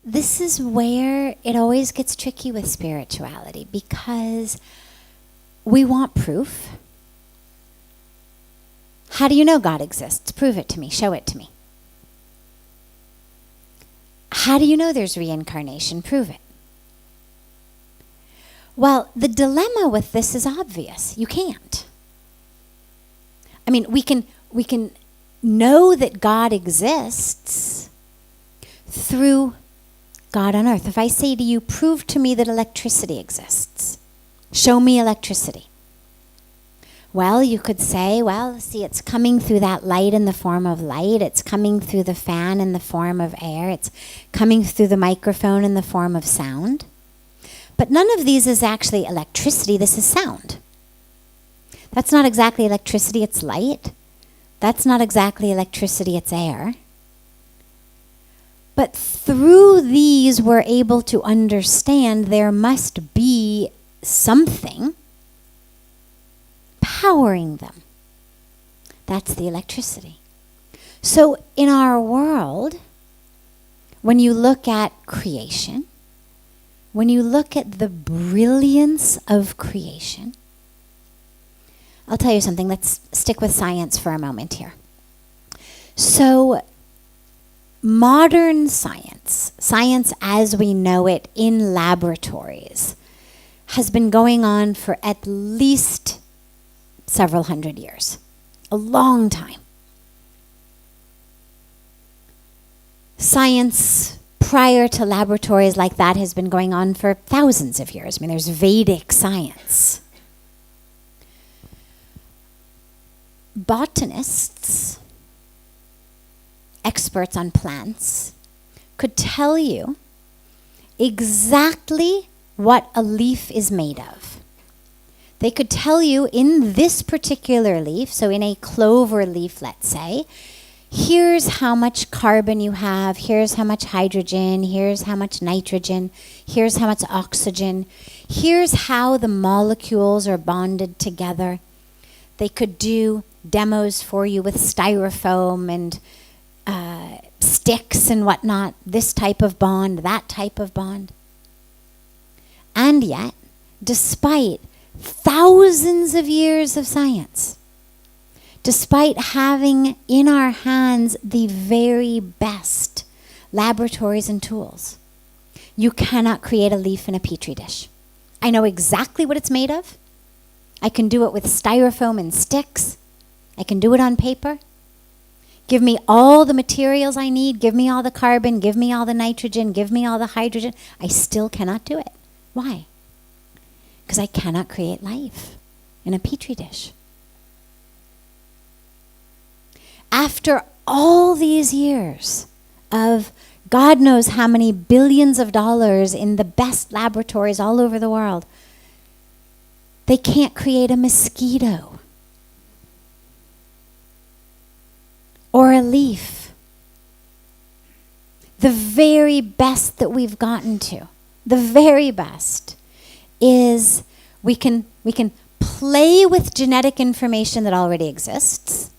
This is where it always gets tricky with spirituality, because we want proof. How do you know God exists? Prove it to me. Show it to me. How do you know there's reincarnation? Prove it. Well, the dilemma with this is obvious. You can't. I mean, we can know that God exists through God on earth. If I say to you, prove to me that electricity exists, show me electricity. Well, you could say, well, see, it's coming through that light in the form of light. It's coming through the fan in the form of air. It's coming through the microphone in the form of sound. But none of these is actually electricity. This is sound. That's not exactly electricity. It's light. That's not exactly electricity. It's air. But through these, we're able to understand there must be something powering them. That's the electricity. So in our world, when you look at creation, when you look at the brilliance of creation, I'll tell you something. Let's stick with science for a moment here. So modern science as we know it in laboratories, has been going on for at least several hundred years. A long time. Science prior to laboratories like that has been going on for thousands of years. I mean, there's Vedic science. Botanists, experts on plants, could tell you exactly what a leaf is made of. They could tell you in this particular leaf, so in a clover leaf, let's say, here's how much carbon you have, here's how much hydrogen, here's how much nitrogen, here's how much oxygen, here's how the molecules are bonded together. They could do demos for you with styrofoam and sticks and whatnot, this type of bond, that type of bond. And yet, despite thousands of years of science, despite having in our hands the very best laboratories and tools, you cannot create a leaf in a petri dish. I know exactly what it's made of. I can do it with styrofoam and sticks. I can do it on paper. Give me all the materials I need. Give me all the carbon. Give me all the nitrogen. Give me all the hydrogen. I still cannot do it. Why? Because I cannot create life in a petri dish. After all these years of God knows how many billions of dollars in the best laboratories all over the world, they can't create a mosquito or a leaf. The very best that we've gotten to, the very best, is we can play with genetic information that already exists,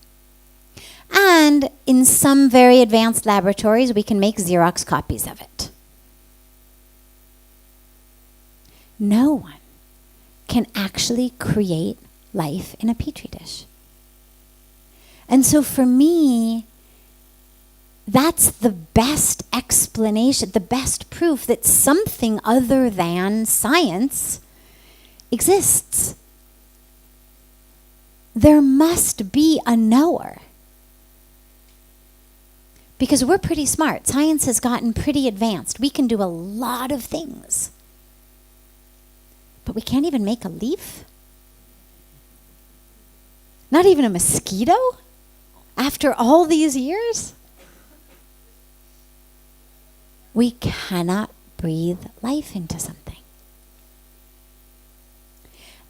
and in some very advanced laboratories we can make Xerox copies of it. No one can actually create life in a petri dish. And so for me, that's the best explanation, the best proof that something other than science exists. There must be a knower. Because we're pretty smart. Science has gotten pretty advanced. We can do a lot of things. But we can't even make a leaf? Not even a mosquito? After all these years? We cannot breathe life into something.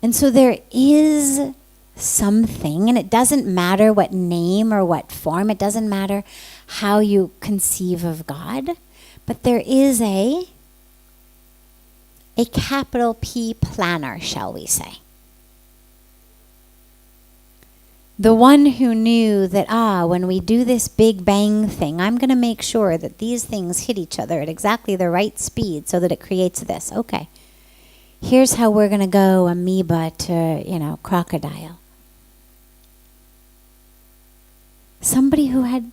And so there is something, and it doesn't matter what name or what form, it doesn't matter how you conceive of God, but there is a capital P planner, shall we say. The one who knew that, when we do this big bang thing, I'm going to make sure that these things hit each other at exactly the right speed so that it creates this. Okay. Here's how we're going to go amoeba to, crocodile. Somebody who had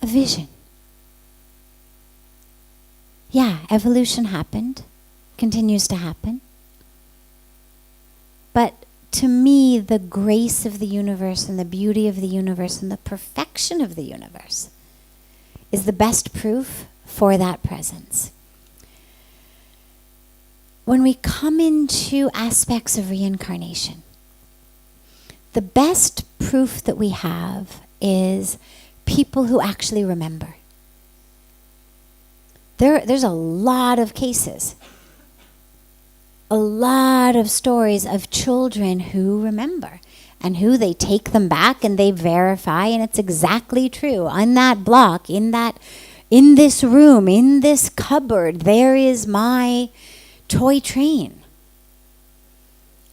a vision. Yeah, evolution happened, continues to happen. But to me, the grace of the universe and the beauty of the universe and the perfection of the universe is the best proof for that presence. When we come into aspects of reincarnation, the best proof that we have is people who actually remember. There's a lot of cases, a lot of stories of children who remember and who they take them back and they verify, and it's exactly true. On that block, in this room, in this cupboard, there is my toy train.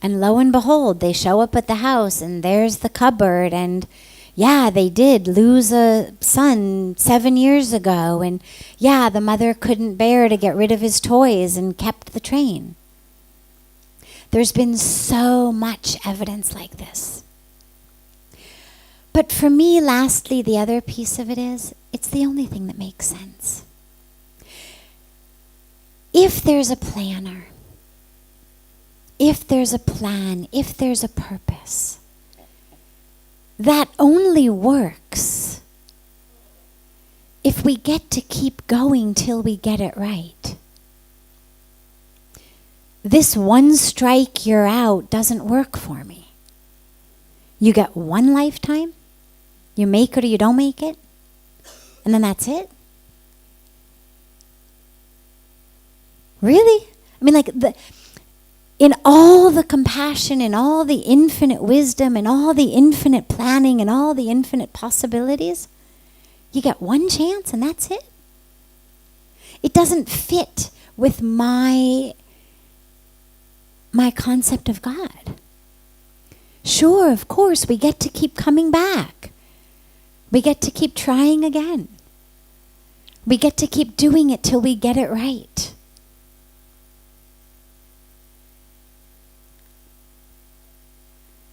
And lo and behold, they show up at the house and there's the cupboard, and yeah, they did lose a son 7 years ago, and yeah, the mother couldn't bear to get rid of his toys and kept the train. There's been so much evidence like this. But for me, lastly, the other piece of it is, it's the only thing that makes sense. If there's a planner, if there's a plan, if there's a purpose, that only works if we get to keep going till we get it right. This one strike, you're out doesn't work for me. You get one lifetime, you make it or you don't make it, and then that's it. Really? I mean, in all the compassion and all the infinite wisdom and all the infinite planning and all the infinite possibilities, you get one chance and that's it. It doesn't fit with my concept of God. Sure, of course, we get to keep coming back. We get to keep trying again. We get to keep doing it till we get it right.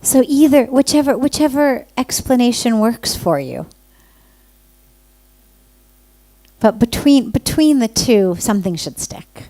So either, whichever explanation works for you. But between the two, something should stick.